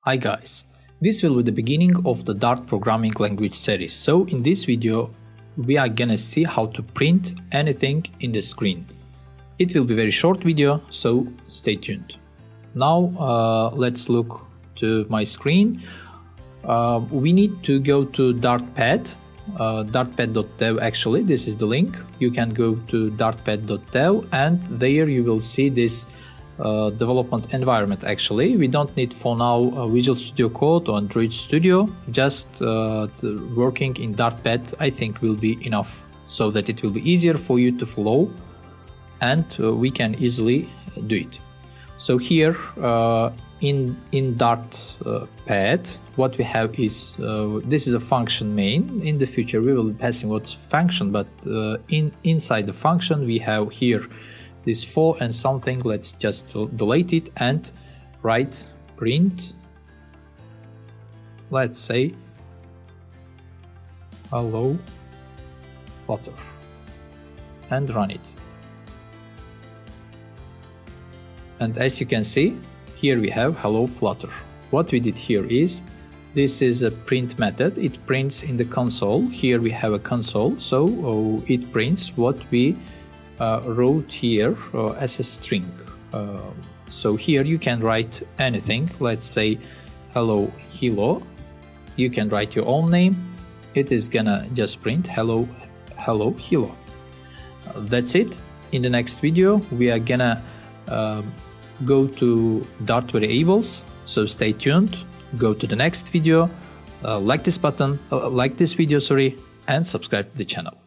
Hi guys, this will be the beginning of the Dart programming language series. So in this video we are gonna see how to print anything in the screen. It will be a very short video, so stay tuned. Now let's look to my screen. We need to go to Dartpad, dartpad.dev. Actually this is the link. You can go to dartpad.dev and there you will see this development environment. Actually we don't need for now Visual Studio Code or Android Studio, just working in Dartpad I think will be enough, so that it will be easier for you to follow and we can easily do it. So here in Dartpad what we have is this is a function main. In the future we will be passing what's function, but inside the function we have here this for and something. Let's just delete it and write print, let's say hello Flutter, and run it. And as you can see, here we have hello Flutter. What we did here is, this is a print method. It prints in the console. Here we have a console, so it prints what we wrote here as a string. So here you can write anything. Let's say hello Hilo. You can write your own name. It is gonna just print hello Hilo. That's it. In the next video we are gonna go to Dart variables, so stay tuned. Go to the next video, like this video, and subscribe to the channel.